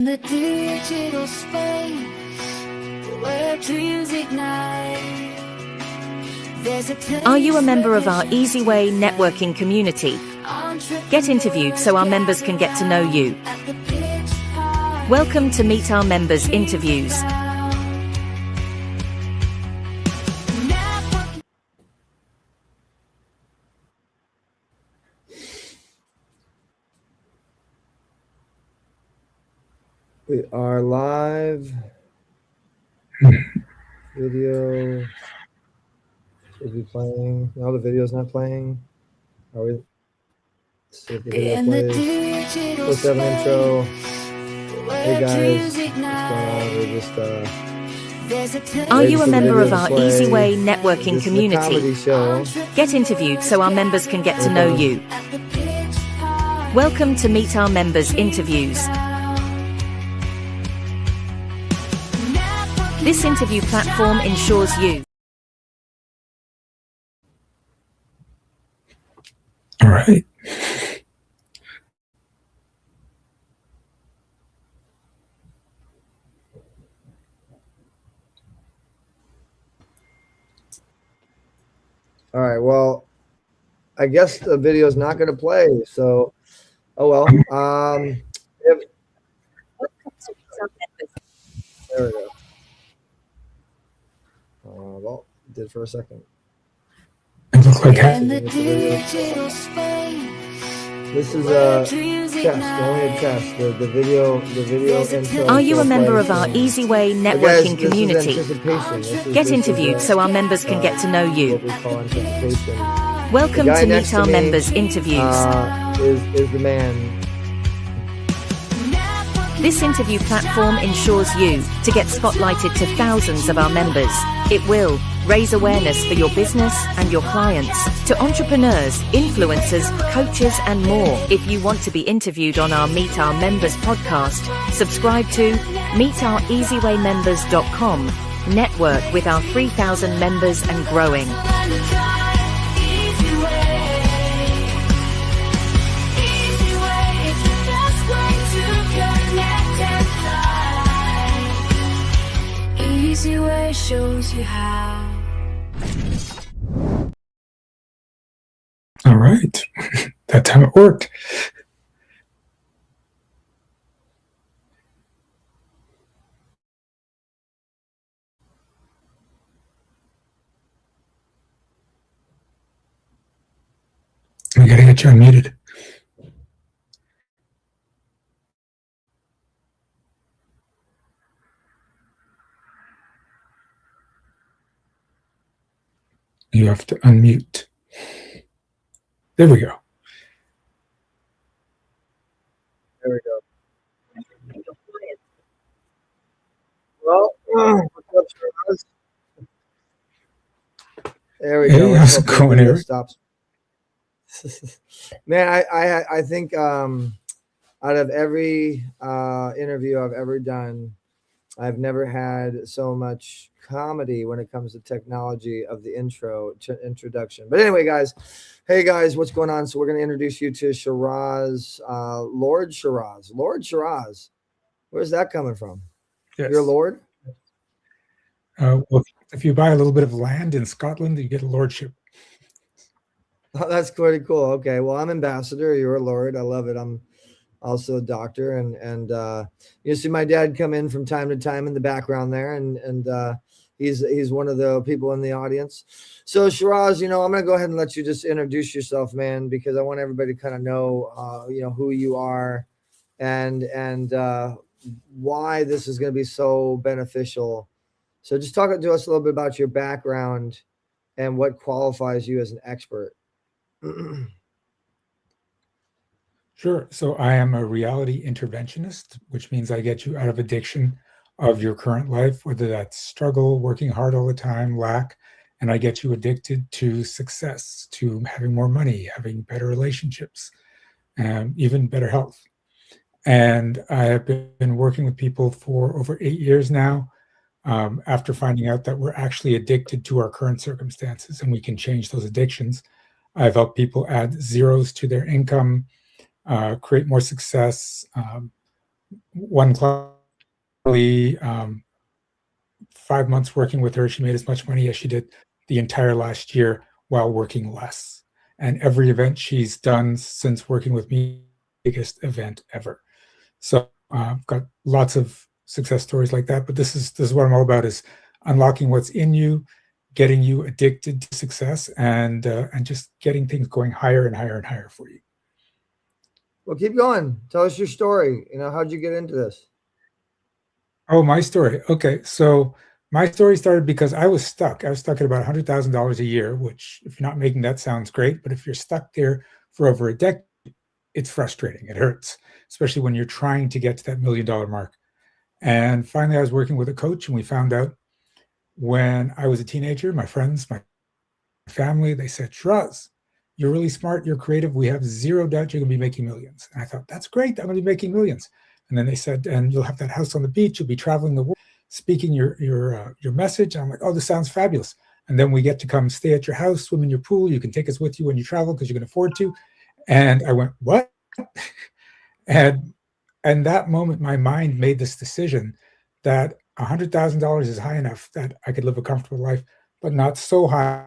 The digital space where dreams ignite. Are you a member of our Easy Way networking community? Get interviewed so our members can get to know you. Welcome to Meet Our Members Interviews. We are live. Video should be playing. No, the video's not playing. Are we? Let's see if the video plays. Supposed to have an intro. Hey guys, what's going on? We're just Are you a member of our Easy Way networking community? Get interviewed so our members can get to know you. Welcome to Meet Our Members Interviews. This interview platform ensures you. All right. All right. Well, I guess the video is not going to play. So, oh well. There we go. Well, it did for a second. It looks like this is a test, only a test. The video intro. Are you a member of our Easy Way networking community? Get interviewed so our members can get to know you. Welcome to Meet Our Members Interviews. Is the man. This interview platform ensures you to get spotlighted to thousands of our members. It will raise awareness for your business and your clients to entrepreneurs, influencers, coaches, and more. If you want to be interviewed on our Meet Our Members podcast, subscribe to meetourEasyWayMembers.com. Network with our 3,000 members and growing. Easy Way shows you how. all right. That's how it worked. We gotta get you unmuted. You have to unmute. There we go. There we go. Well, what's up, Shiraz? There we go. Hey, how's it going, Eric? Stops. Man, I think out of every interview I've ever done, I've never had so much comedy when it comes to technology of the introduction. But anyway, guys, hey guys, what's going on? So we're going to introduce you to Shiraz, Lord Shiraz. Lord Shiraz, where's that coming from? Yes. You're a lord? Well, if you buy a little bit of land in Scotland, you get a lordship. Oh, that's pretty cool. Okay, well, I'm ambassador. You're a lord. I love it. I'm also a doctor, and you see my dad come in from time to time in the background there, and he's one of the people in the audience. So Shiraz, I'm going to go ahead and let you just introduce yourself, man, because I want everybody to kind of know, who you are, and why this is going to be so beneficial. So just talk to us a little bit about your background and what qualifies you as an expert. Sure. So I am a reality interventionist, which means I get you out of addiction of your current life, whether that's struggle, working hard all the time, lack, and I get you addicted to success, to having more money, having better relationships, even better health. And I have been working with people for over 8 years now, after finding out that we're actually addicted to our current circumstances and we can change those addictions. I've helped people add zeros to their income, create more success, one client, 5 months working with her, she made as much money as she did the entire last year while working less. And every event she's done since working with me, biggest event ever. So I've got lots of success stories like that. But this is what I'm all about: is unlocking what's in you, getting you addicted to success, and just getting things going higher and higher and higher for you. Well, keep going. Tell us your story. How'd you get into this? Oh, my story. Okay, so my story started because I was stuck. I was stuck at about $100,000 a year, which, if you're not making that, sounds great. But if you're stuck there for over a decade, it's frustrating. It hurts, especially when you're trying to get to that $1 million mark. And finally, I was working with a coach, and we found out when I was a teenager, my friends, my family, they said, Shiraz, you're really smart, you're creative. We have zero doubt you're going to be making millions. And I thought, that's great. I'm going to be making millions. And then they said, and you'll have that house on the beach. You'll be traveling the world, speaking your message. And I'm like, oh, this sounds fabulous. And then we get to come stay at your house, swim in your pool. You can take us with you when you travel because you can afford to. And I went, what? and that moment, my mind made this decision that $100,000 is high enough that I could live a comfortable life, but not so high.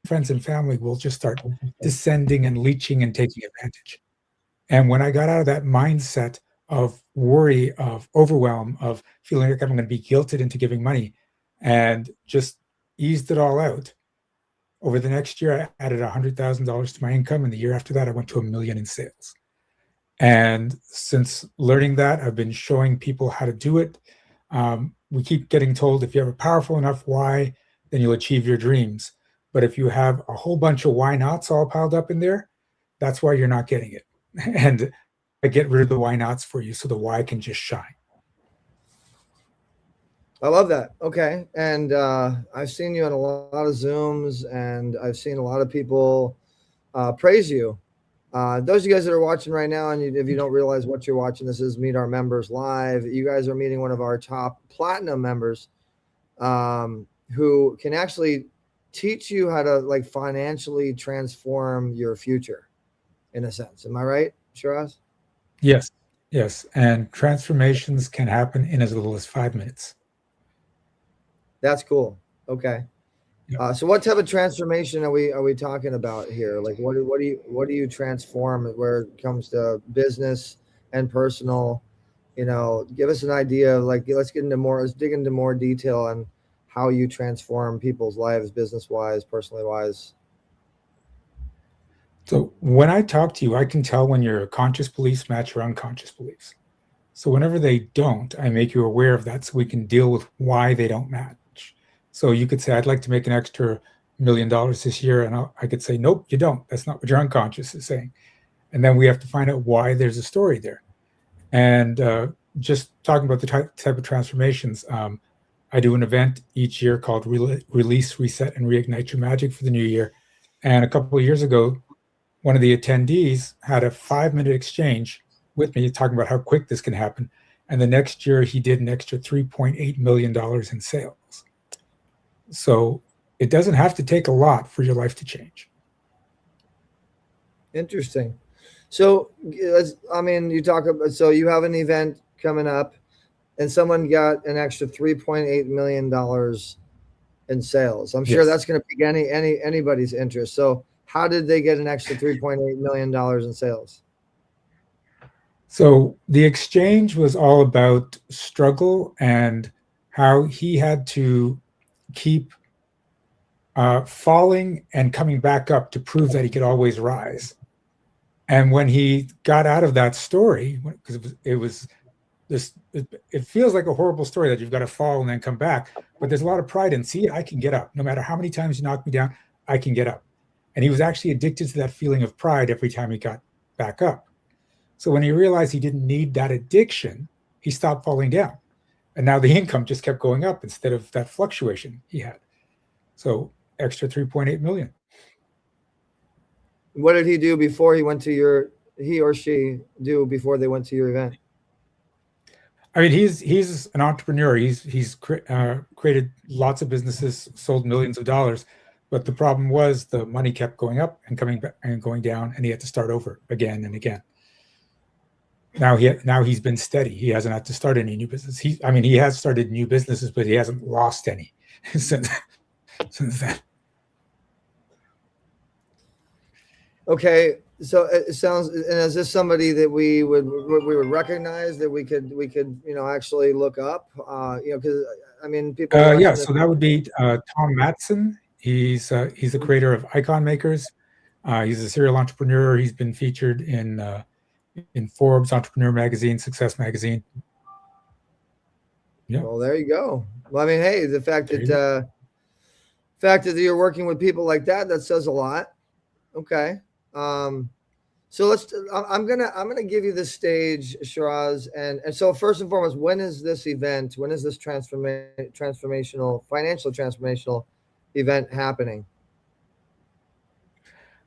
Friends and family will just start descending and leeching and taking advantage. And when I got out of that mindset of worry, of overwhelm, of feeling like I'm going to be guilted into giving money, and just eased it all out, over the next year, I added $100,000 to my income. And the year after that, I went to $1 million in sales. And since learning that, I've been showing people how to do it. We keep getting told, if you have a powerful enough why, then you'll achieve your dreams. But if you have a whole bunch of why nots all piled up in there, that's why you're not getting it. And I get rid of the why nots for you so the why can just shine. I love that. Okay. And I've seen you on a lot of Zooms, and I've seen a lot of people praise you. Those of you guys that are watching right now, and if you don't realize what you're watching, this is Meet Our Members Live. You guys are meeting one of our top platinum members who can actually teach you how to financially transform your future, in a sense. Am I right, Shiraz? Yes. And transformations can happen in as little as 5 minutes. That's cool. Okay. Yeah. So what type of transformation are we talking about here? Like what do you transform where it comes to business and personal? Give us an idea of let's dig into more detail on how you transform people's lives, business wise, personally wise. So when I talk to you, I can tell when your conscious beliefs match your unconscious beliefs. So whenever they don't, I make you aware of that so we can deal with why they don't match. So you could say, I'd like to make an extra $1 million this year. And I could say, nope, you don't. That's not what your unconscious is saying. And then we have to find out why there's a story there. And just talking about the type of transformations, I do an event each year called Release, Reset, and Reignite Your Magic for the new year. And a couple of years ago, one of the attendees had a 5-minute exchange with me talking about how quick this can happen. And the next year, he did an extra $3.8 million in sales. So it doesn't have to take a lot for your life to change. Interesting. So, you talk about, so you have an event coming up and someone got an extra $3.8 million in sales. I'm sure that's going to pique anybody's interest. So how did they get an extra $3.8 million in sales? So the exchange was all about struggle and how he had to keep falling and coming back up to prove that he could always rise. And when he got out of that story, because it feels like a horrible story that you've got to fall and then come back, but there's a lot of pride in, see, I can get up. No matter how many times you knock me down, I can get up. And he was actually addicted to that feeling of pride every time he got back up. So when he realized he didn't need that addiction, he stopped falling down. And now the income just kept going up instead of that fluctuation he had. So extra 3.8 million. What did he do before he went to he or she do before they went to your event? I mean, he's an entrepreneur. He's created lots of businesses, sold millions of dollars, but the problem was the money kept going up and coming back and going down, and he had to start over again and again. now he's been steady. He hasn't had to start any new business. He has started new businesses, but he hasn't lost any since then. Okay, so it sounds. And is this somebody that we would recognize, that we could actually look up? Because people watching Yeah, this. so that would be Tom Matson. He's the creator of Icon Makers. He's a serial entrepreneur. He's been featured in Forbes, Entrepreneur Magazine, Success Magazine. Yeah. Well, there you go. Well, hey, the fact that you're working with people like that says a lot. Okay. So I'm gonna give you the stage, Shiraz, and so first and foremost, when is this event? When is this transformational financial transformational event happening?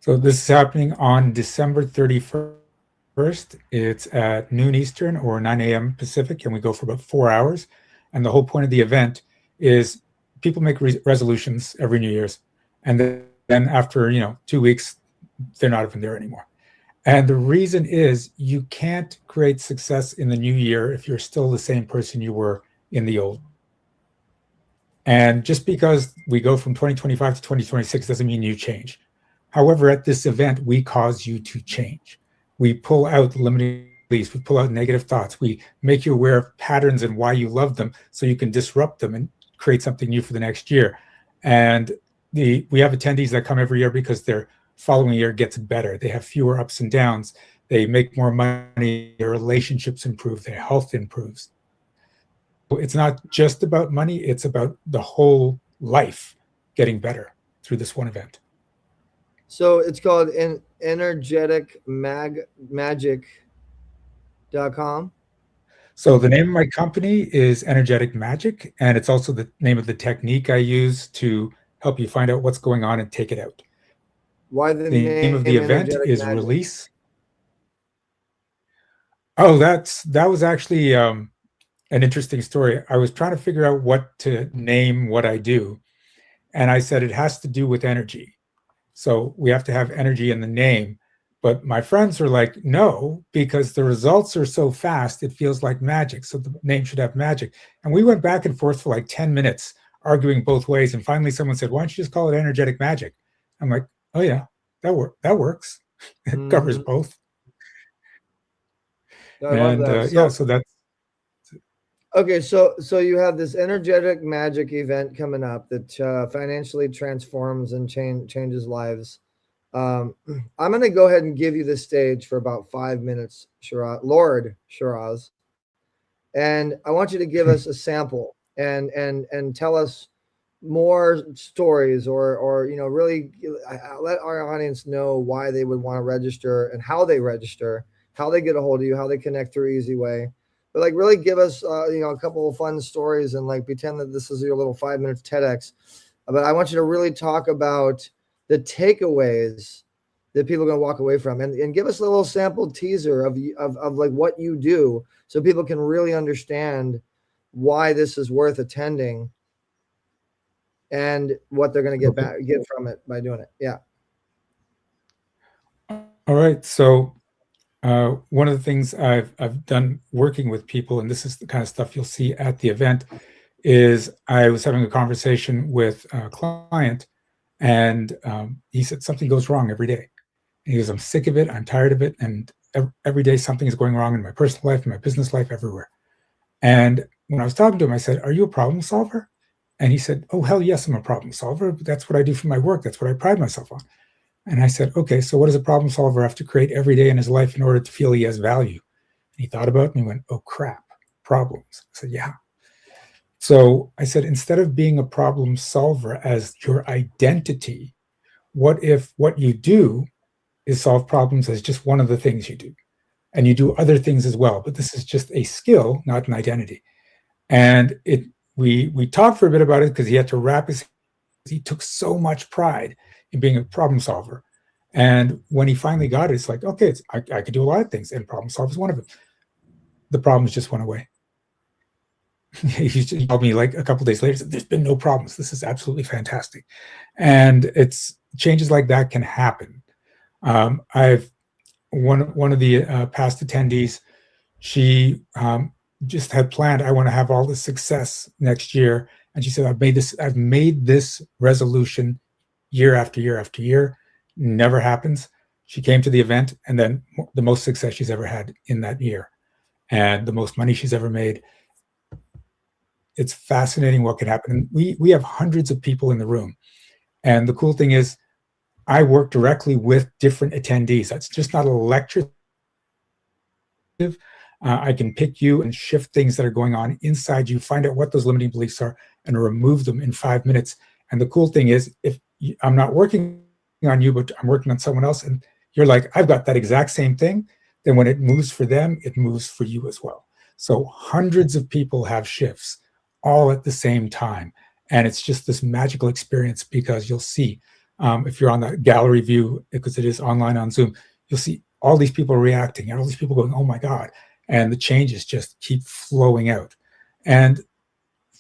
So this is happening on December 31st. It's at noon Eastern or 9 a.m. Pacific, and we go for about 4 hours. And the whole point of the event is people make resolutions every New Year's, and then after 2 weeks, they're not even there anymore. And the reason is you can't create success in the new year if you're still the same person you were in the old. And just because we go from 2025 to 2026 doesn't mean you change. However, at this event, we cause you to change. We pull out limiting beliefs, we pull out negative thoughts, we make you aware of patterns and why you love them so you can disrupt them and create something new for the next year. And we have attendees that come every year because their following year gets better. They have fewer ups and downs. They make more money. Their relationships improve. Their health improves. It's not just about money. It's about the whole life getting better through this one event. So it's called energeticmagic.com. So the name of my company is Energetic Magic, and it's also the name of the technique I use to help you find out what's going on and take it out. Why the name of the event is Magic? Release. Oh, that was actually an interesting story. I was trying to figure out what to name what I do, and I said it has to do with energy. So we have to have energy in the name. But my friends were like, no, because the results are so fast, it feels like magic. So the name should have magic. And we went back and forth for like 10 minutes, arguing both ways. And finally someone said, why don't you just call it Energetic Magic? I'm like, oh yeah, that works. It covers both. I love that. Yeah, so that's okay. So you have this Energetic Magic event coming up that financially transforms and changes lives. I'm going to go ahead and give you the stage for about 5 minutes, Shiraz, Lord Shiraz, and I want you to give us a sample and tell us more stories, or really let our audience know why they would want to register and how they register, how they get a hold of you, how they connect through Easy Way. But like really give us a couple of fun stories and like pretend that this is your little 5 minutes TEDx. But I want you to really talk about the takeaways that people are going to walk away from, and give us a little sample teaser of like what you do, so people can really understand why this is worth attending and what they're going to get from it by doing it. Yeah. All right. So one of the things I've done working with people, and this is the kind of stuff you'll see at the event, is I was having a conversation with a client, and he said something goes wrong every day. And he goes, I'm sick of it. I'm tired of it. And every day something is going wrong in my personal life, in my business life, everywhere. And when I was talking to him, I said, are you a problem solver? And he said, oh, hell yes, I'm a problem solver. That's what I do for my work. That's what I pride myself on. And I said, okay, so what does a problem solver have to create every day in his life in order to feel he has value? And he thought about it and he went, oh, crap, problems. I said, yeah. So I said, instead of being a problem solver as your identity, what if what you do is solve problems as just one of the things you do? And you do other things as well, but this is just a skill, not an identity. And we talked for a bit about it because he had to wrap his, he took so much pride in being a problem solver. And when he finally got it, it's like, okay, I could do a lot of things, and problem solver is one of them. The problems just went away. He called me like a couple of days later, said, there's been no problems. This is absolutely fantastic. And it's changes like that can happen. I've one of the past attendees She just had planned, I want to have all this success next year. And she said, I've made this resolution year after year after year. Never happens. She came to the event, and then the most success she's ever had in that year and the most money she's ever made. It's fascinating what can happen. And we have hundreds of people in the room. And the cool thing is, I work directly with different attendees. That's just not a lecture. I can pick you and shift things that are going on inside you, find out what those limiting beliefs are, and remove them in 5 minutes. And the cool thing is, if I'm not working on you, but I'm working on someone else, and you're like, I've got that exact same thing, then when it moves for them, it moves for you as well. So hundreds of people have shifts all at the same time. And it's just this magical experience, because you'll see, if you're on the gallery view, because it is online on Zoom, you'll see all these people reacting and all these people going, oh my God. And the changes just keep flowing out. And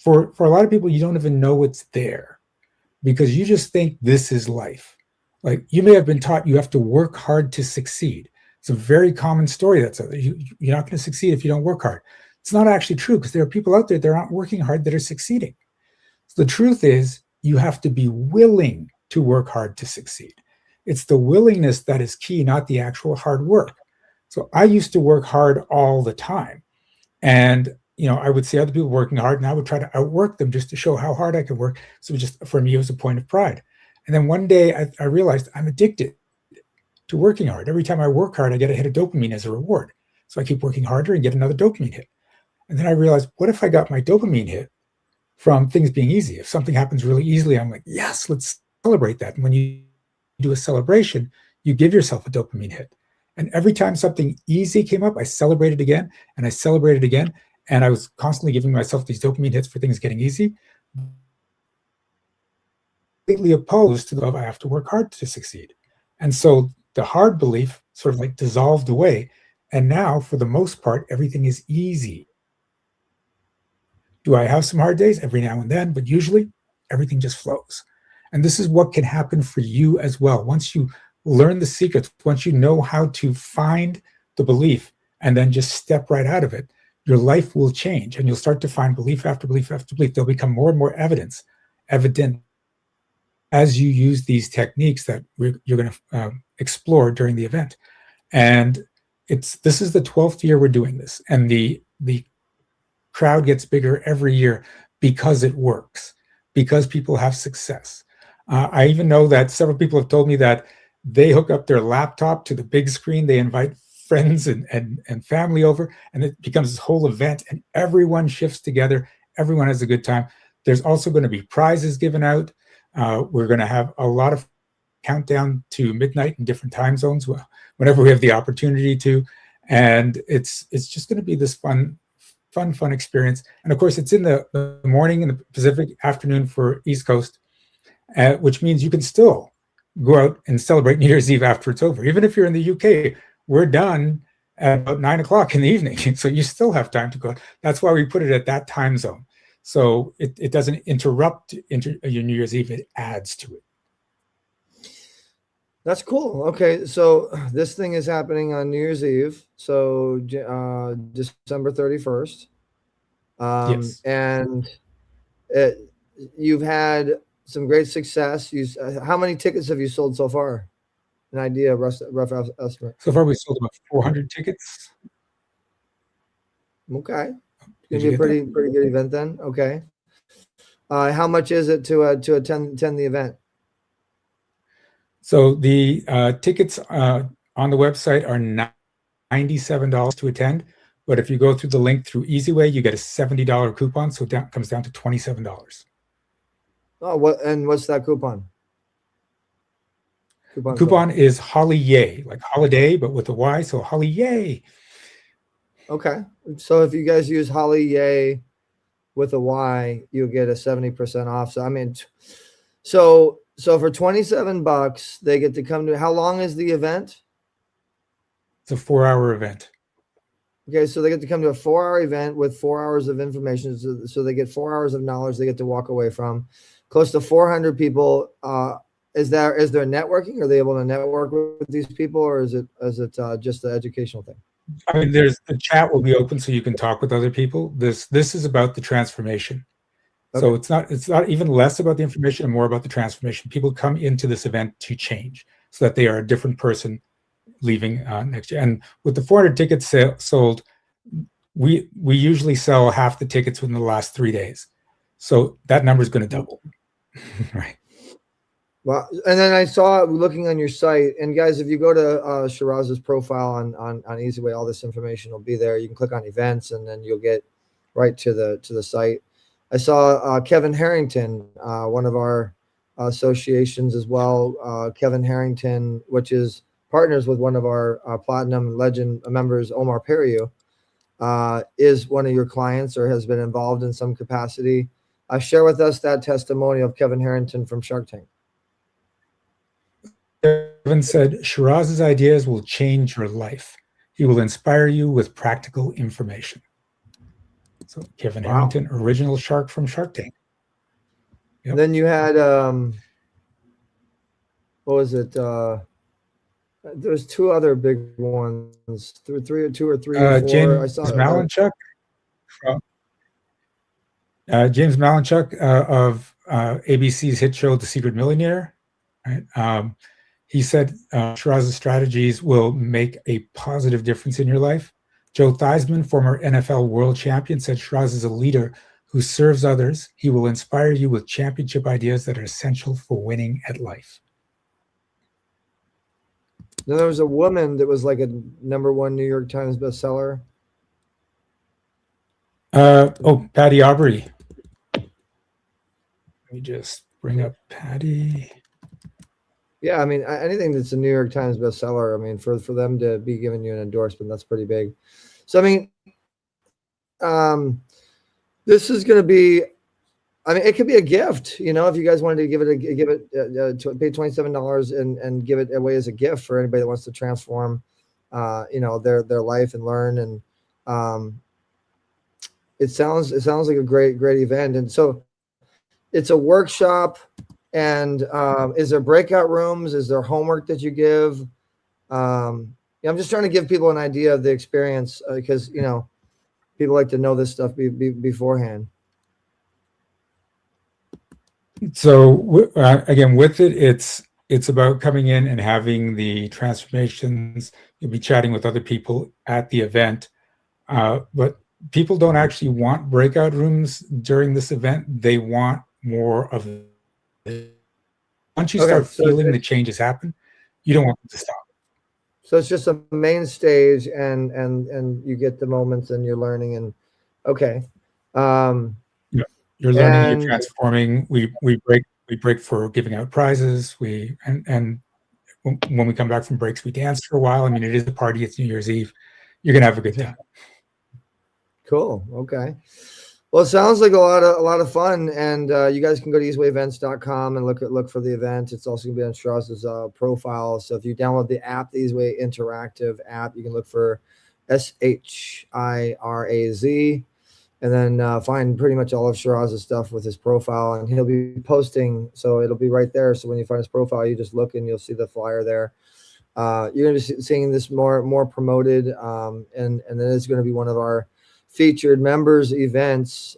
for a lot of people, you don't even know it's there, because you just think this is life. Like, you may have been taught you have to work hard to succeed. It's a very common story. You're not going to succeed if you don't work hard. It's not actually true, because there are people out there that aren't working hard that are succeeding. So the truth is, you have to be willing to work hard to succeed. It's the willingness that is key, not the actual hard work. So I used to work hard all the time. And, I would see other people working hard, and I would try to outwork them just to show how hard I could work. So just for me, it was a point of pride. And then one day I realized I'm addicted to working hard. Every time I work hard, I get a hit of dopamine as a reward. So I keep working harder and get another dopamine hit. And then I realized, what if I got my dopamine hit from things being easy? If something happens really easily, I'm like, yes, let's celebrate that. And when you do a celebration, you give yourself a dopamine hit. And every time something easy came up, I celebrated again, and I celebrated again. And I was constantly giving myself these dopamine hits for things getting easy. Completely opposed to the I have to work hard to succeed. And so the hard belief sort of like dissolved away. And now, for the most part, everything is easy. Do I have some hard days? Every now and then, but usually everything just flows. And this is what can happen for you as well. Once you learn the secrets, once you know how to find the belief and then just step right out of it, your life will change, and you'll start to find belief after belief after belief. There'll become more and more evident as you use these techniques that you're going to explore during the event. And this is the 12th year we're doing this, and the crowd gets bigger every year because it works, because people have success. I even know that several people have told me that they hook up their laptop to the big screen, they invite friends and family over, and it becomes this whole event, and everyone shifts together, everyone has a good time. There's also going to be prizes given out. We're going to have a lot of countdown to midnight in different time zones whenever we have the opportunity to. And it's just going to be this fun experience. And of course, it's in the morning in the Pacific, afternoon for East Coast, which means you can still go out and celebrate New Year's Eve after it's over. Even if you're in the UK, we're done at about 9 o'clock in the evening. So you still have time to go. That's why we put it at that time zone. So it doesn't interrupt your New Year's Eve, it adds to it. That's cool. Okay, so this thing is happening on New Year's Eve, so December 31st. Yes. And you've had some great success. How many tickets have you sold so far? An idea, rough estimate. So far, we sold about 400 tickets. Okay, it's gonna be a pretty good event then. Okay, how much is it to attend the event? So the tickets on the website are $97 to attend, but if you go through the link through EasyWay, you get a $70 coupon, so it comes down to $27. Oh, what's that coupon? Coupon is Holly Yay, like holiday, but with a Y, so Holly Yay. Okay, so if you guys use Holly Yay with a Y, you'll get a 70% off. So I mean, so for $27, they get to come to. How long is the event? It's a 4-hour event. Okay, so they get to come to a 4-hour event with 4 hours of information. So they get 4 hours of knowledge they get to walk away from. Close to 400 people. Is there networking? Are they able to network with these people, or is it just the educational thing? I mean, there's the chat will be open so you can talk with other people. This is about the transformation. So Okay. it's not even less about the information and more about the transformation. People come into this event to change so that they are a different person leaving next year. And with the 400 tickets sold, we usually sell half the tickets within the last 3 days. So that number is going to double. Right. Well, and then I saw looking on your site, and guys, if you go to Shiraz's profile on EasyWay, all this information will be there. You can click on events, and then you'll get right to the site. I saw Kevin Harrington, one of our associations as well. Kevin Harrington, which is partners with one of our Platinum Legend members, Omar Periu, is one of your clients or has been involved in some capacity. Share with us that testimony of Kevin Harrington from Shark Tank. Kevin said, Shiraz's ideas will change your life. He will inspire you with practical information. So Kevin Harrington, original shark from Shark Tank. Yep. Then you had, what was it? There's two other big ones, two or three, or four. James I saw Malinchuk. James Malinchuk of ABC's hit show, The Secret Millionaire. Right? He said Shiraz's strategies will make a positive difference in your life. Joe Theismann, former NFL world champion, said Shiraz is a leader who serves others. He will inspire you with championship ideas that are essential for winning at life. Then there was a woman that was like a #1 New York Times bestseller. Patty Aubrey. Let me just bring up Patty. Yeah, I mean, anything that's a New York Times bestseller, I mean, for them to be giving you an endorsement, that's pretty big. So, I mean, this is going to be, I mean, it could be a gift, you know, if you guys wanted to pay $27 and give it away as a gift for anybody that wants to transform, you know, their life and learn. And it sounds like a great event. And so it's a workshop. And is there breakout rooms? Is there homework that you give? I'm just trying to give people an idea of the experience because, you know, people like to know this stuff beforehand. So again, with it, it's about coming in and having the transformations. You'll be chatting with other people at the event, but people don't actually want breakout rooms during this event. They want more of it. Once you start feeling the changes happen, you don't want them to stop. So it's just a main stage, and you get the moments, and you're learning, and okay. You're learning, you're transforming. We break for giving out prizes. And when we come back from breaks, we dance for a while. I mean, it is a party. It's New Year's Eve. You're gonna have a good time. Cool. Okay. Well, it sounds like a lot of fun, and you guys can go to easywayevents.com and look for the event. It's also going to be on Shiraz's profile. So if you download the app, the Easyway Interactive app, you can look for SHIRAZ, and then find pretty much all of Shiraz's stuff with his profile, and he'll be posting. So it'll be right there. So when you find his profile, you just look and you'll see the flyer there. You're going to be seeing this more promoted, and then it's going to be one of our featured members events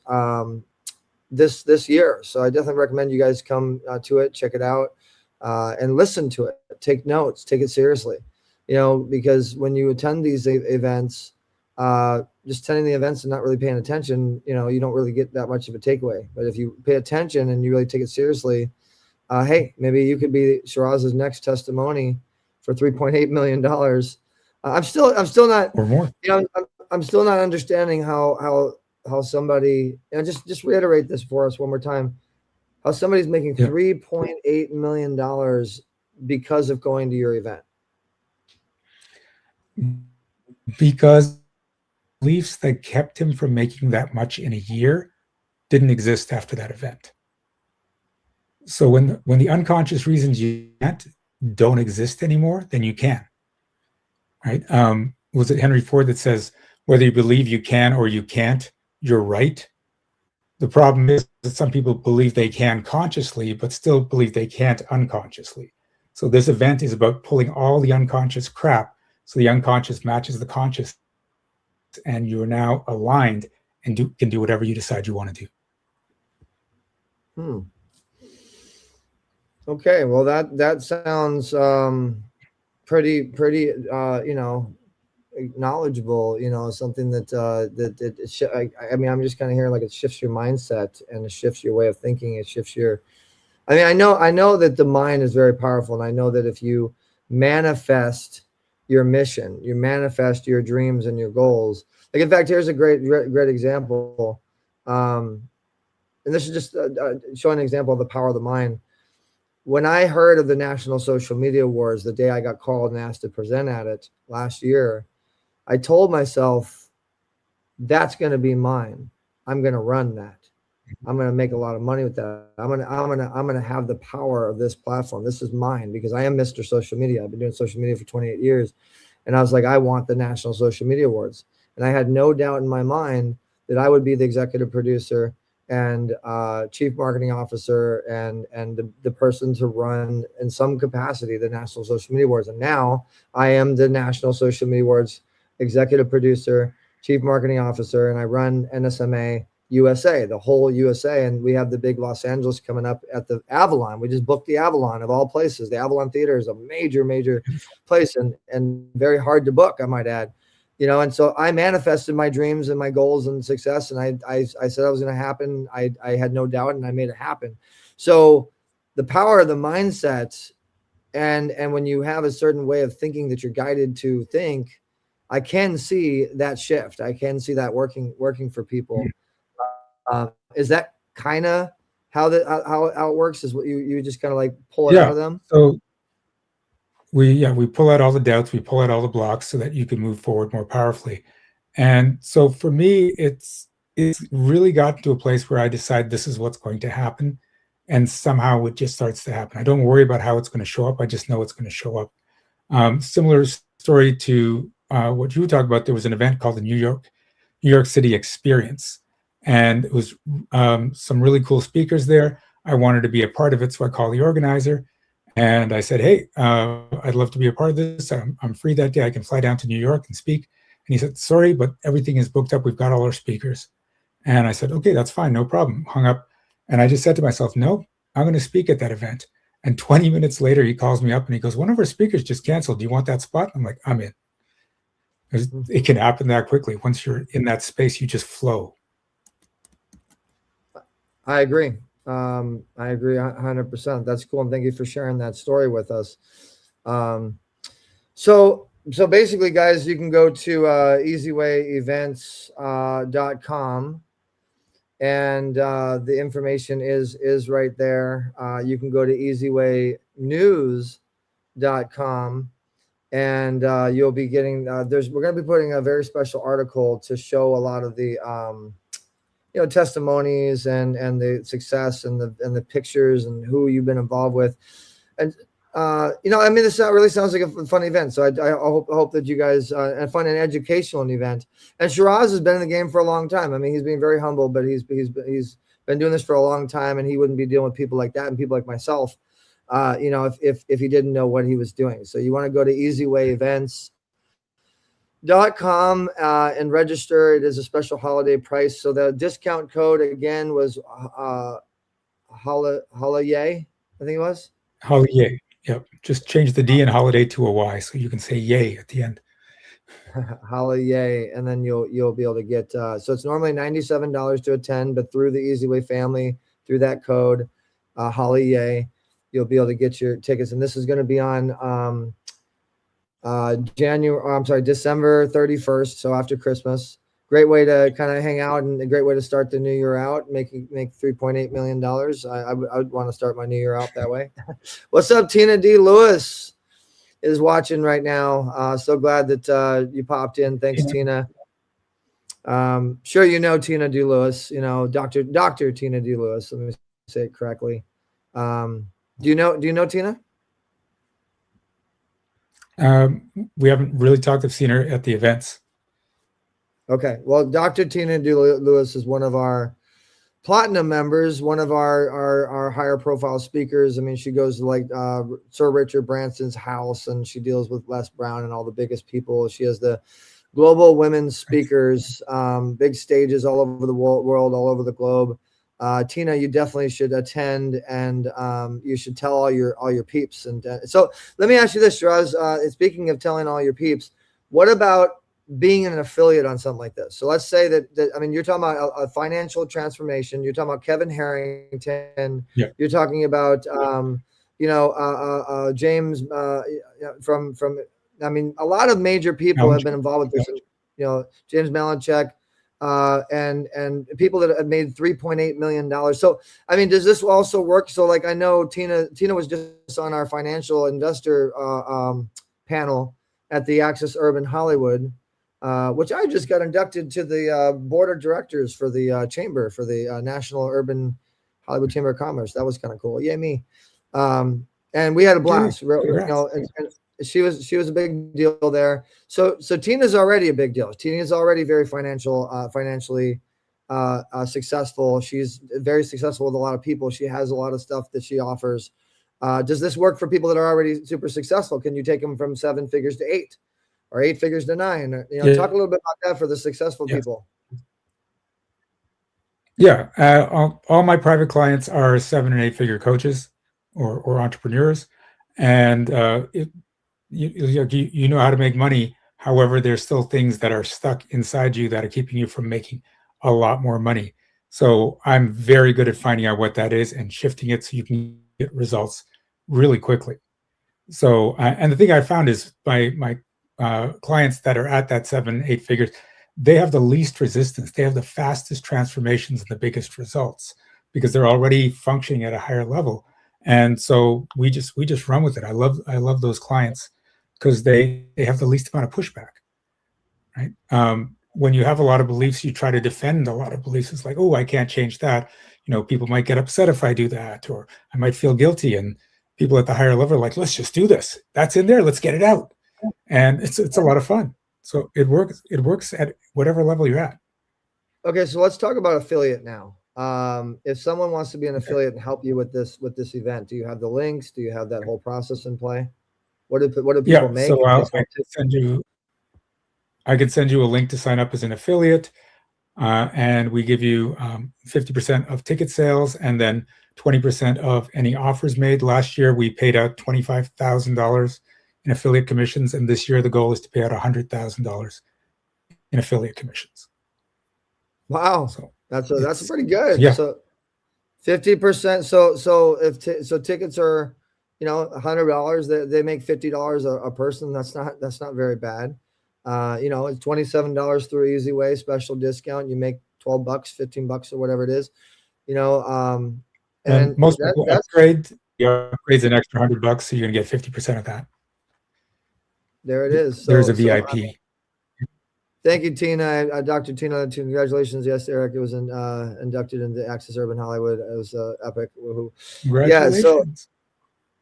this year. So I definitely recommend you guys come to it, check it out, and listen to it. Take notes, take it seriously, you know, because when you attend these events, just attending the events and not really paying attention, you know, you don't really get that much of a takeaway. But if you pay attention and you really take it seriously, hey, maybe you could be Shiraz's next testimony for $3.8 million. I'm still not, or more. You know, I'm still not understanding how somebody, and just reiterate this for us one more time, how somebody's making $3.8 million because of going to your event. Because beliefs that kept him from making that much in a year didn't exist after that event. So when the unconscious reasons you can't don't exist anymore, then you can. Right? Was it Henry Ford that says, whether you believe you can or you can't, you're right? The problem is that some people believe they can consciously, but still believe they can't unconsciously. So this event is about pulling all the unconscious crap So the unconscious matches the conscious, and you're now aligned and can do whatever you decide you want to do. Okay, well that sounds pretty knowledgeable. Something that I mean, I'm just kind of hearing like it shifts your mindset and it shifts your way of thinking. It shifts your. I mean, I know that the mind is very powerful, and I know that if you manifest your mission, you manifest your dreams and your goals. Like, in fact, here's a great example, and this is just showing an example of the power of the mind. When I heard of the National Social Media Awards, the day I got called and asked to present at it last year, I told myself, that's going to be mine. I'm going to run that. I'm going to make a lot of money with that. I'm going to have the power of this platform. This is mine, because I am Mr. Social Media. I've been doing social media for 28 years. And I was like, I want the National Social Media Awards. And I had no doubt in my mind that I would be the executive producer and chief marketing officer and the person to run in some capacity the National Social Media Awards. And now I am the National Social Media Awards executive producer, chief marketing officer, and I run NSMA USA, the whole USA. And we have the big Los Angeles coming up at the Avalon. We just booked the Avalon of all places. The Avalon Theater is a major place and very hard to book, I might add. And so I manifested my dreams and my goals and success. And I said I was going to happen. I had no doubt, and I made it happen. So the power of the mindset, and when you have a certain way of thinking that you're guided to think, I can see that shift. I can see that working for people. Is that kind of how it works? Is what you just kind of like pull it out of them? So we pull out all the doubts, we pull out all the blocks so that you can move forward more powerfully. And so for me, it's really gotten to a place where I decide this is what's going to happen, and somehow it just starts to happen. I don't worry about how it's going to show up. I just know it's going to show up. Similar story to what you were talking about. There was an event called the New York City Experience, and it was some really cool speakers there. I wanted to be a part of it, so I called the organizer. And I said, hey, I'd love to be a part of this. I'm free that day. I can fly down to New York and speak. And he said, sorry, but everything is booked up. We've got all our speakers. And I said, okay, that's fine. No problem. Hung up. And I just said to myself, no, I'm going to speak at that event. And 20 minutes later, he calls me up and he goes, one of our speakers just canceled. Do you want that spot? I'm like, I'm in. It can happen that quickly. Once you're in that space, you just flow. I agree. I agree 100%. That's cool. And thank you for sharing that story with us. So basically, guys, you can go to easywayevents.com, and the information is right there. You can go to easywaynews.com, and you'll be getting we're going to be putting a very special article to show a lot of the testimonies and the success and the pictures and who you've been involved with. And, I mean, this really sounds like a fun event. So I hope that you guys, and fun and educational event. And Shiraz has been in the game for a long time. I mean, he's being very humble, but he's been doing this for a long time, and he wouldn't be dealing with people like that and people like myself, if he didn't know what he was doing. So you want to go to easywayevents.com and register. It is a special holiday price. So the discount code again was holiday, I think it was. Holiday. Yep. Just change the D in holiday to a Y so you can say yay at the end. Holiday, and then you'll be able to get so it's normally $97 to attend, but through the Easyway family, through that code, holiday, you'll be able to get your tickets. And this is going to be on December 31st, so after Christmas. Great way to kind of hang out and a great way to start the new year out, make $3.8 million. I would want to start my new year out that way. What's up? Tina D. Lewis is watching right now. So glad that you popped in. Thanks, Tina. Sure, Tina D. Lewis, Dr. Tina D. Lewis. Let me say it correctly. Do you know Tina? We haven't really talked. I've seen her at the events. Okay. Well, Dr. Tina D. Lewis is one of our platinum members, one of our higher profile speakers. I mean, she goes to like Sir Richard Branson's house, and she deals with Les Brown and all the biggest people. She has the global women's speakers, big stages all over the world, all over the globe. Tina, you definitely should attend, and you should tell all your peeps. And so let me ask you this, Shiraz. Speaking of telling all your peeps, what about being an affiliate on something like this? So let's say that I mean, you're talking about a financial transformation. You're talking about Kevin Harrington. Yeah. You're talking about James from. I mean, a lot of major people have been involved with this. James Malinchak, and people that have made $3.8 million. So, I mean, does this also work? So, like, I know Tina was just on our financial investor panel at the Access Urban Hollywood, which I just got inducted to the board of directors for the chamber, for the National Urban Hollywood Chamber of Commerce. That was kind of cool. Yay, me. And we had a blast. And she was a big deal there. So Tina's already a big deal. Tina's already very financially successful. She's very successful with a lot of people. She has a lot of stuff that she offers. Does this work for people that are already super successful? Can you take them from 7 figures to 8, or 8 figures to 9? Talk a little bit about that for the successful people. Yeah, all my private clients are 7 and 8 figure coaches or entrepreneurs, and you know how to make money. However, there's still things that are stuck inside you that are keeping you from making a lot more money. So I'm very good at finding out what that is and shifting it so you can get results really quickly. So, and the thing I found is my clients that are at that 7, 8 figures, they have the least resistance. They have the fastest transformations and the biggest results because they're already functioning at a higher level. And so we just run with it. I love those clients because they have the least amount of pushback, right? When you have a lot of beliefs, you try to defend a lot of beliefs. It's like, oh, I can't change that. People might get upset if I do that, or I might feel guilty. And people at the higher level are like, let's just do this. That's in there. Let's get it out. And it's a lot of fun. So it works. It works at whatever level you're at. Okay, so let's talk about affiliate now. If someone wants to be an affiliate and help you with this event, do you have the links? Do you have that whole process in play? What do people make? So I can send you a link to sign up as an affiliate, and we give you 50% of ticket sales and then 20% of any offers made. Last year, we paid out $25,000 in affiliate commissions, and this year the goal is to pay out $100,000 in affiliate commissions. Wow, so that's pretty good. Yeah. So 50%. So tickets are, $100. They make $50 a person. That's not very bad. It's $27 through Easy Way special discount. You make $12, $15 or whatever it is. And most people upgrade. You upgrade an extra $100, so you're gonna get 50% of that. There it is. There's a VIP. Thank you, Tina. Dr. Tina, congratulations. Yes, Eric, it was inducted into Access Urban Hollywood. It was epic. Congratulations.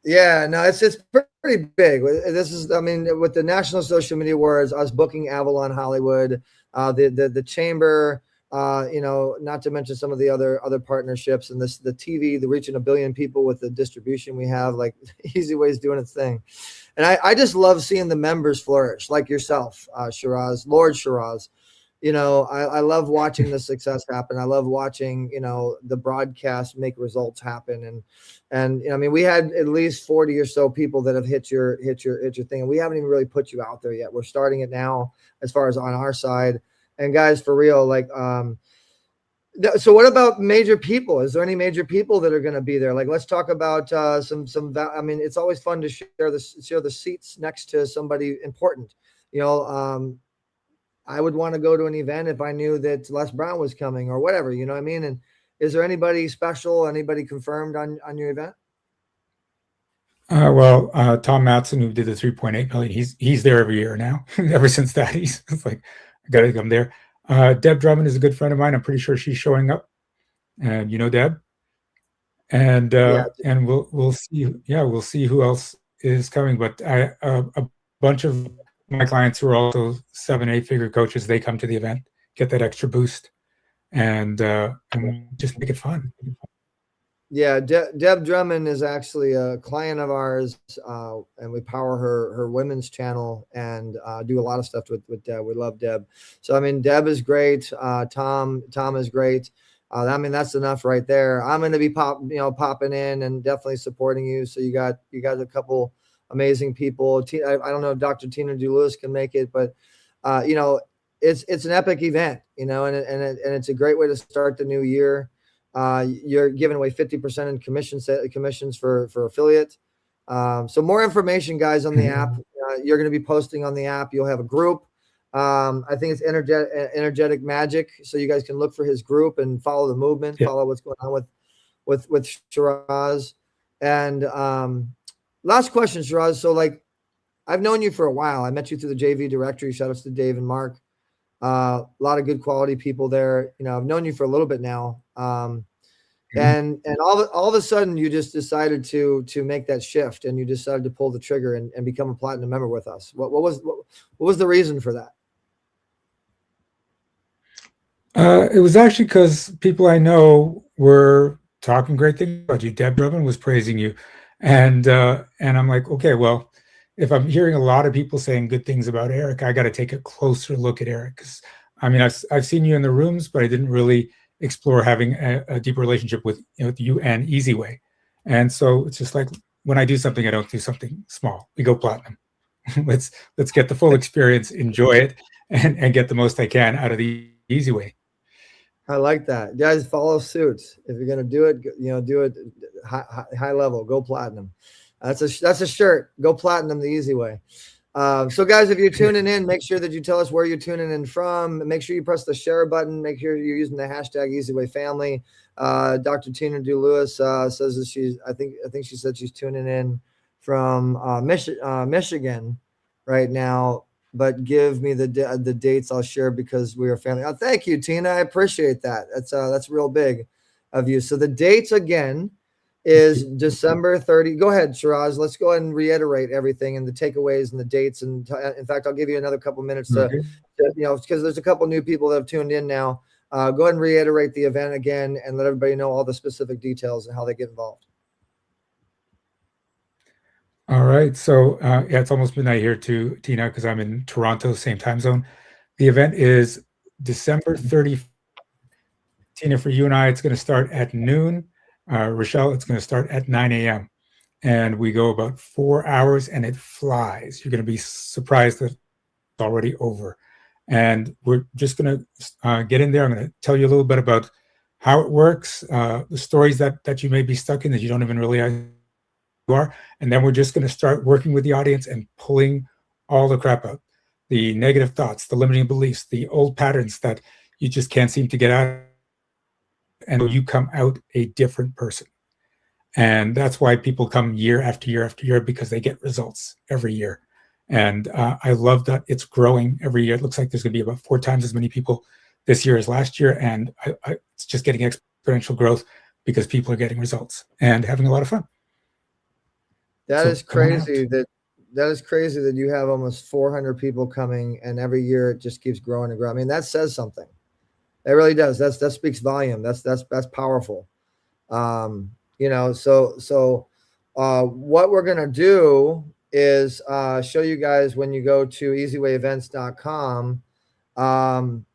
It's pretty big. This is, with the National Social Media Awards, us booking Avalon Hollywood, the Chamber, not to mention some of the other partnerships, and the TV, the reaching 1 billion people with the distribution we have, like Easy Way is doing its thing. And I just love seeing the members flourish, like yourself, Shiraz, Lord Shiraz. I love watching the success happen. I love watching, the broadcast make results happen. And we had at least 40 or so people that have hit your thing. And we haven't even really put you out there yet. We're starting it now as far as on our side. And guys, for real, like, so what about major people? Is there any major people that are going to be there? Like, let's talk about some. It's always fun to share the seats next to somebody important. I would want to go to an event if I knew that Les Brown was coming or whatever. You know what I mean? And is there anybody special? Anybody confirmed on your event? Tom Matson, who did the 3.8 million, he's there every year now. Ever since that, it's like, I gotta come there. Deb Drummond is a good friend of mine. I'm pretty sure she's showing up, and Deb. And and we'll see. Yeah, we'll see who else is coming. But a bunch of my clients who are also 7, 8 figure coaches, they come to the event, get that extra boost, and just make it fun. Yeah, Deb Drummond is actually a client of ours, and we power her women's channel and do a lot of stuff with Deb. We love Deb. So I mean, Deb is great. Tom is great. I mean, that's enough right there. I'm going to be popping in and definitely supporting you. So you got a couple amazing people. I don't know if Dr. Tina DeLewis can make it, but it's an epic event, and it's a great way to start the new year. You're giving away 50% in commissions for affiliate. So more information, guys, on the app. You're going to be posting on the app. You'll have a group. I think it's energetic magic. So you guys can look for his group and follow the movement, follow what's going on with Shiraz. And last question, Shiraz. So like, I've known you for a while. I met you through the JV directory. Shout outs to Dave and Mark. A lot of good quality people there. I've known you for a little bit now. And all of a sudden you just decided to make that shift, and you decided to pull the trigger and become a platinum member with us. What was the reason for that? It was actually because people I know were talking great things about you. Deb Drummond was praising you. And I'm like, okay, well, if I'm hearing a lot of people saying good things about Eric, I got to take a closer look at Eric. Because I mean, I've seen you in the rooms, but I didn't really explore having a deeper relationship with you and Easy Way. And so it's just like, when I do something, I don't do something small. We go platinum. let's get the full experience, enjoy it, and get the most I can out of the Easy Way. I like that. Guys, follow suit. If you're gonna do it, do it high level. Go platinum. That's a shirt. Go platinum the easy way. So guys, if you're tuning in, make sure that you tell us where you're tuning in from. Make sure you press the share button. Make sure you're using the hashtag EasyWayFamily. Dr. Tina DeLewis says that I think she said she's tuning in from Michigan right now. But give me the dates. I'll share because we are family. Oh, thank you, Tina. I appreciate that. That's real big of you. So the dates again is December 30. Go ahead, Shiraz. Let's go ahead and reiterate everything and the takeaways and the dates. And in fact, I'll give you another couple minutes to because there's a couple new people that have tuned in now. Go ahead and reiterate the event again and let everybody know all the specific details and how they get involved. All right. So yeah, it's almost midnight here too, Tina, because I'm in Toronto, same time zone. The event is December 30th. Tina, for you and I, it's going to start at noon. Rochelle, it's going to start at 9 a.m. And we go about 4 hours and it flies. You're going to be surprised that it's already over. And we're just going to get in there. I'm going to tell you a little bit about how it works, the stories that you may be stuck in that you don't even realize you are. And then we're just going to start working with the audience and pulling all the crap out, the negative thoughts, the limiting beliefs, the old patterns that you just can't seem to get out. And you come out a different person. And that's why people come year after year after year, because they get results every year. And I love that it's growing every year. It looks like there's going to be about 4 times as many people this year as last year. And it's just getting exponential growth because people are getting results and having a lot of fun. That is crazy that you have almost 400 people coming, and every year it just keeps growing and growing. I mean, that says something. It really does. That speaks volume. That's powerful. So what we're gonna do is show you guys when you go to easywayevents.com,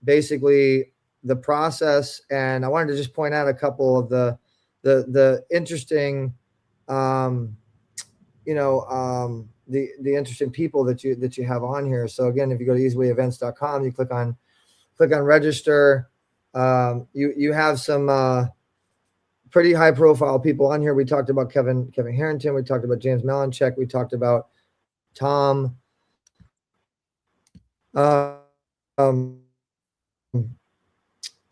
basically the process. And I wanted to just point out a couple of the interesting, the interesting people that you have on here. So again, if you go to easywayevents.com, you click on register. You have some pretty high profile people on here. We talked about Kevin Harrington. We talked about James Malinchek. We talked about Tom,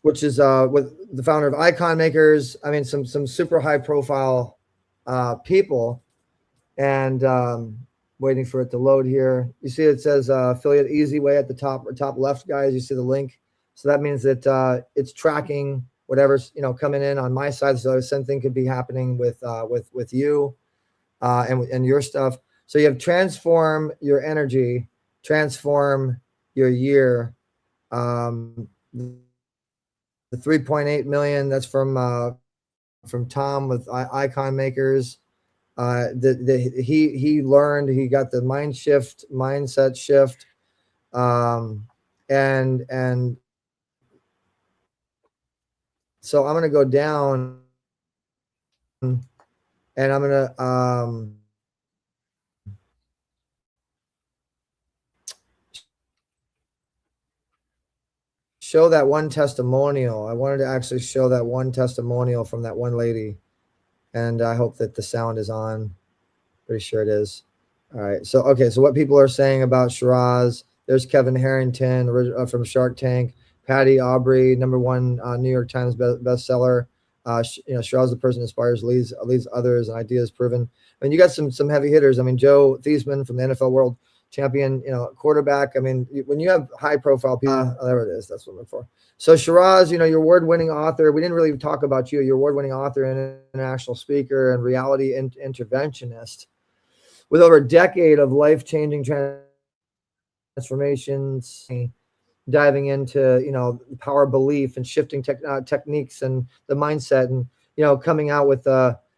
which is with the founder of Icon Makers. I mean, some super high profile people. And waiting for it to load here. You see it says affiliate Easy Way at the top left, guys. You see the link. So that means that it's tracking whatever's coming in on my side. So the same thing could be happening with you and your stuff. So you have transform your energy, transform your year. the 3.8 million, that's from Tom with Icon Makers. He learned, he got the mindset shift. And so I'm going to go down and I'm going to show that one testimonial. I wanted to actually show that one testimonial from that one lady, and I hope that the sound is on. Pretty sure it is. All right. So, okay. So what people are saying about Shiraz, there's Kevin Harrington from Shark Tank, Patty Aubrey, #1 New York Times bestseller. Shiraz, the person inspires, leads others, and ideas proven. I mean, you got some heavy hitters. I mean, Joe Theismann from the NFL World Champion, quarterback. I mean, when you have high profile people, there it is. That's what I'm looking for. So Shiraz, your award-winning author. We didn't really talk about you. You're award-winning author and international speaker and reality interventionist with over a decade of life-changing transformations, diving into, the power of belief and shifting techniques and the mindset, and, coming out with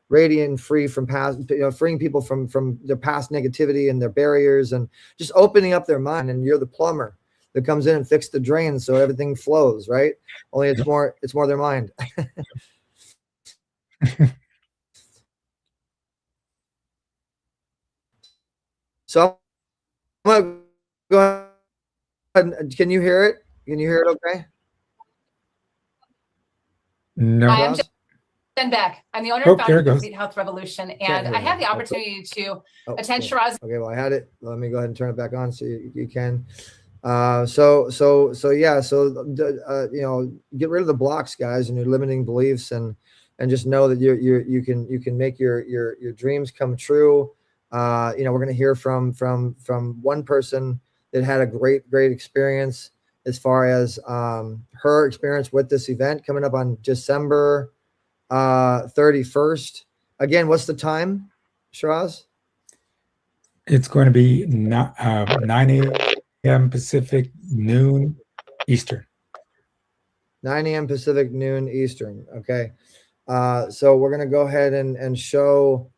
radiant and free from past, freeing people from their past negativity and their barriers, and just opening up their mind. And you're the plumber that comes in and fixes the drains so everything flows, right? Only it's more their mind. So I'm gonna go ahead. Can you hear it? Can you hear it okay? No. Hi, I'm Jen Beck. I'm the owner and founder of the Complete Health Revolution, and I had the opportunity to attend Shiraz. Okay, well, I had it. Let me go ahead and turn it back on so you can. So yeah. Get rid of the blocks, guys, and your limiting beliefs, and just know that you can make your dreams come true. We're going to hear from one person that had a great experience as far as her experience with this event coming up on December 31st. Again, what's the time, Shiraz? It's going to be 9 a.m. Pacific, noon Eastern. 9 a.m. Pacific, noon Eastern. Okay. So we're going to go ahead and show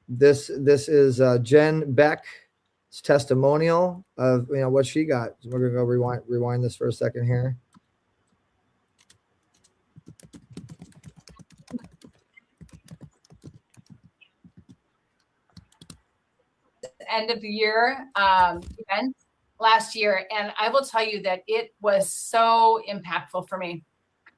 this is Jen Beck's testimonial of what she got. So we're going to go rewind this for a second here. End of the year event last year, and I will tell you that it was so impactful for me.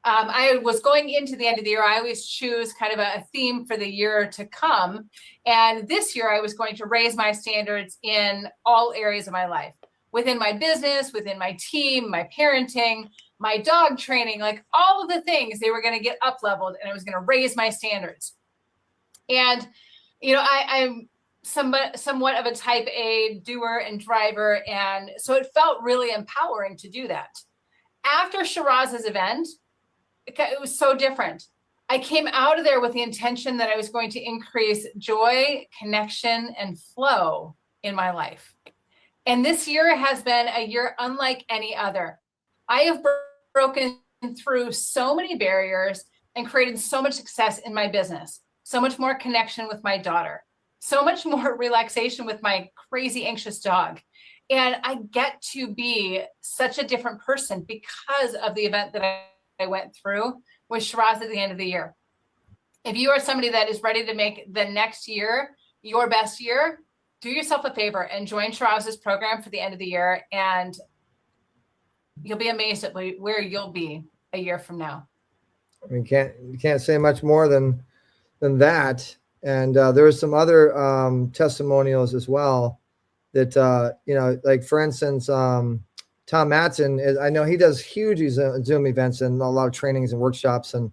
I was going into the end of the year. I always choose kind of a theme for the year to come, and this year I was going to raise my standards in all areas of my life, within my business, within my team, my parenting, my dog training, like all of the things. They were going to get up leveled, and I was going to raise my standards. And I'm somewhat of a type A doer and driver. And so it felt really empowering to do that. After Shiraz's event, it was so different. I came out of there with the intention that I was going to increase joy, connection, and flow in my life. And this year has been a year unlike any other. I have broken through so many barriers and created so much success in my business, so much more connection with my daughter, so much more relaxation with my crazy anxious dog. And I get to be such a different person because of the event that I went through with Shiraz at the end of the year. If you are somebody that is ready to make the next year your best year, do yourself a favor and join Shiraz's program for the end of the year, and you'll be amazed at where you'll be a year from now. I mean, can't say much more than that. And there's some other testimonials as well that, like for instance, Tom Matson, I know he does huge Zoom events and a lot of trainings and workshops. And,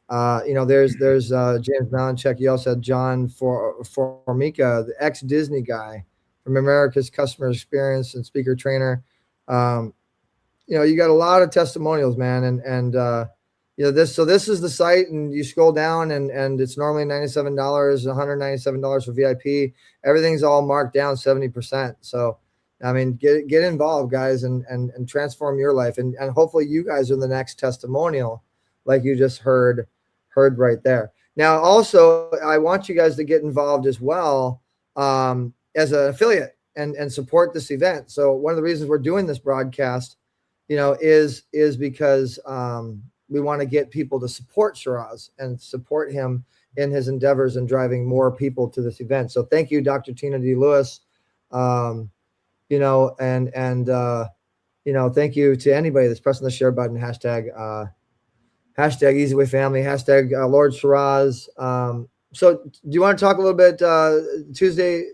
there's James Malinchek. You also had John Formica, the ex-Disney guy from America's Customer Experience and speaker trainer. You got a lot of testimonials, man. And this is the site, and you scroll down and it's normally $97, $197 for VIP. Everything's all marked down 70%. So, I mean, get involved, guys, and transform your life. And hopefully you guys are the next testimonial, like you just heard right there. Now, also, I want you guys to get involved as well as an affiliate and support this event. So one of the reasons we're doing this broadcast, is because we want to get people to support Shiraz and support him in his endeavors and driving more people to this event. So thank you, Dr. Tina D. Lewis. And thank you to anybody that's pressing the share button, hashtag Easy Family, hashtag Lord Shiraz. So do you want to talk a little bit, Tuesday,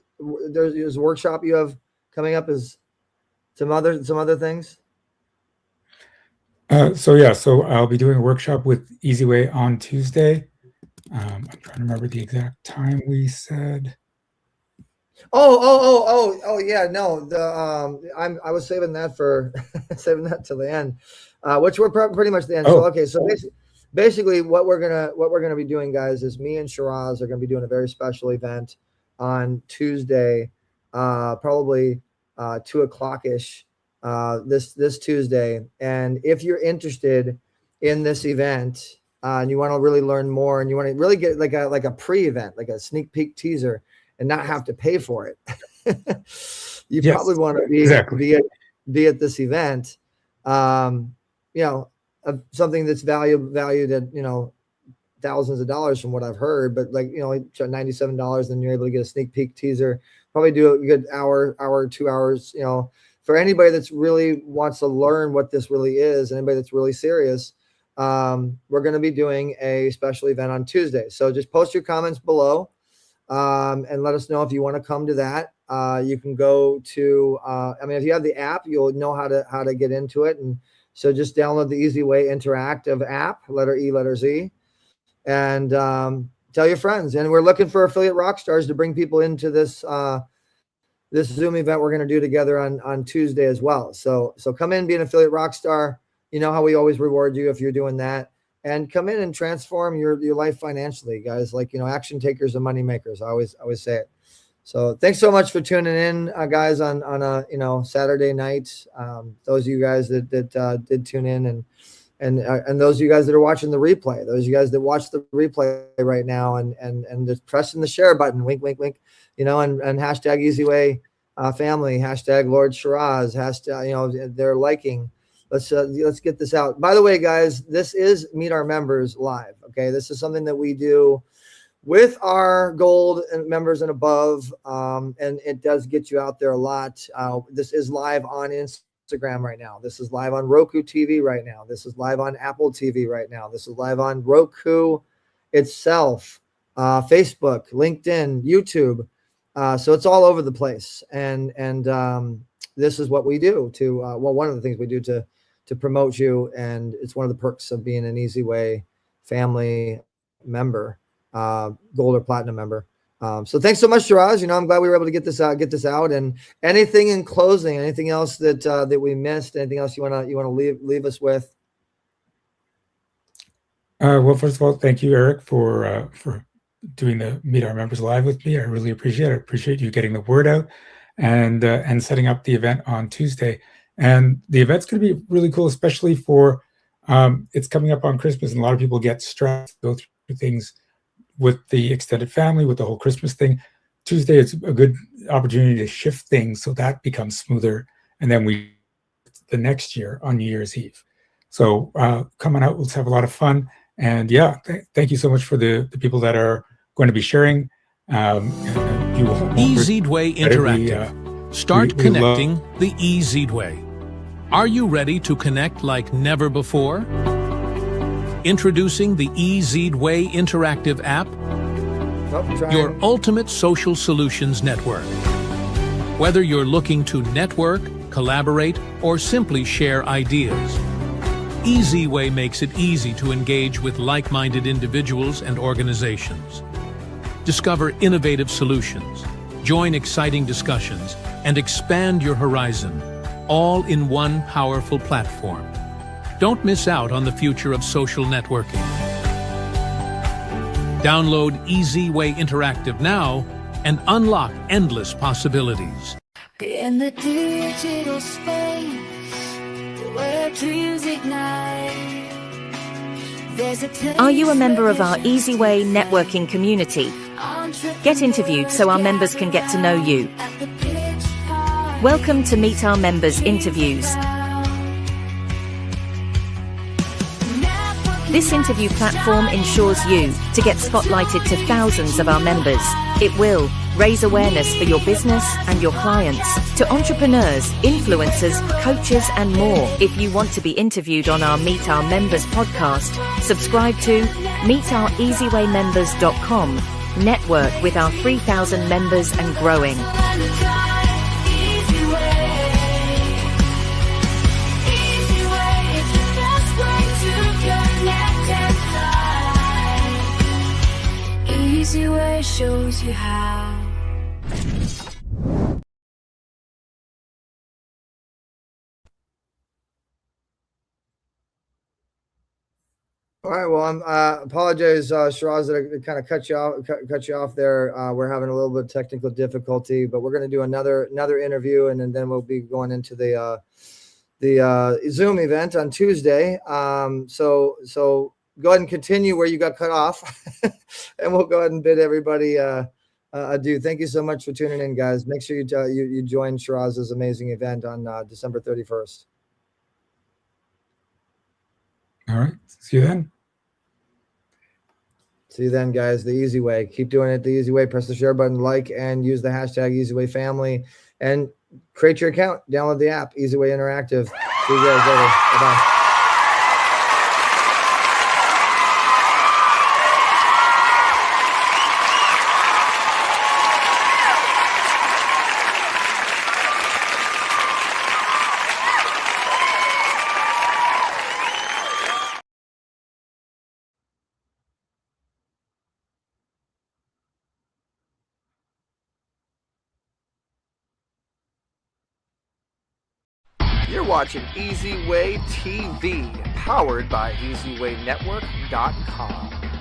there's a workshop you have coming up, is some other things? So I'll be doing a workshop with Easy Way on Tuesday. I'm trying to remember the exact time we said. Yeah, no, I was saving that for saving that till the end, which we're pretty much the end. So okay, so basically what we're gonna be doing, guys, is me and Shiraz are gonna be doing a very special event on Tuesday, probably 2:00-ish this Tuesday. And if you're interested in this event and you want to really learn more and you want to really get like a pre-event, like a sneak peek teaser, and not have to pay for it, you probably want to be at this event. Something that's valued at thousands of dollars from what I've heard, but $97, and you're able to get a sneak peek teaser. Probably do a good hour, 2 hours. For anybody that's really wants to learn what this really is, anybody that's really serious, we're going to be doing a special event on Tuesday. So just post your comments below and let us know if you want to come to that. You can go to, if you have the app, you'll know how to get into it. And so just download the Easy Way Interactive app, letter E, letter Z, and tell your friends. And we're looking for affiliate rock stars to bring people into this this Zoom event we're going to do together on Tuesday as well. So come in, be an affiliate rock star. You know how we always reward you if you're doing that, and come in and transform your life financially, guys. Action takers and money makers. I always say it. So thanks so much for tuning in, guys, on a Saturday night. Those of you guys that did tune in, and those of you guys that are watching the replay, those of you guys that watch the replay right now, and just pressing the share button, wink, wink, wink, and hashtag Easy Way Family, hashtag Lord Shiraz, hashtag, they're liking. Let's get this out. By the way, guys, this is Meet Our Members Live. Okay, this is something that we do with our gold members and above, and it does get you out there a lot. This is live on Instagram right now. This is live on Roku TV right now. This is live on Apple TV right now. This is live on Roku itself, Facebook, LinkedIn, YouTube. So it's all over the place. And this is what we do to, one of the things we do to promote you. And it's one of the perks of being an Easy Way Family member, gold or platinum member. So thanks so much, Shiraz. I'm glad we were able to get this out. And anything in closing, anything else that we missed, anything else you want to leave us with? Well, first of all, thank you, Eric, for doing the Meet Our Members Live with me. I really appreciate it. I appreciate you getting the word out and setting up the event on Tuesday. And the event's going to be really cool, especially for it's coming up on Christmas, and a lot of people get stressed, go through things with the extended family, with the whole Christmas thing. Tuesday is a good opportunity to shift things so that becomes smoother, and then the next year on New Year's Eve. So coming out, let's have a lot of fun. And thank you so much for the people that are going to be sharing. Easy Way Interactive. Start connecting the Easy Way. Are you ready to connect like never before? Introducing the Easy Way Interactive app, your ultimate social solutions network. Whether you're looking to network, collaborate, or simply share ideas, Easy Way makes it easy to engage with like-minded individuals and organizations. Discover innovative solutions, join exciting discussions, and expand your horizon, all in one powerful platform. Don't miss out on the future of social networking. Download Easy Way Interactive now and unlock endless possibilities. in the digital space where dreams ignite. Are you a member of our Easy Way networking community? Get interviewed so our members can get to know you. Welcome to Meet Our Members Interviews. This interview platform ensures you to get spotlighted to thousands of our members. It will raise awareness for your business and your clients to entrepreneurs, influencers, coaches, and more. If you want to be interviewed on our Meet Our Members podcast, subscribe to meetoureasywaymembers.com. Network with our 3,000 members and growing. Easy Way shows you how. All right. Well, I'm apologize, Shiraz, that I kind of cut you off there. We're having a little bit of technical difficulty, but we're going to do another interview, and then we'll be going into the Zoom event on Tuesday. So go ahead and continue where you got cut off, and we'll go ahead and bid everybody adieu. Thank you so much for tuning in, guys. Make sure you join Shiraz's amazing event on December 31st. All right. See you then. See you then, guys. The easy way. Keep doing it the easy way. Press the share button, like, and use the hashtag EasyWayFamily. And create your account. Download the app, Easy Way Interactive. See you guys later. Bye-bye. You're watching Easy Way TV, powered by EasyWayNetwork.com.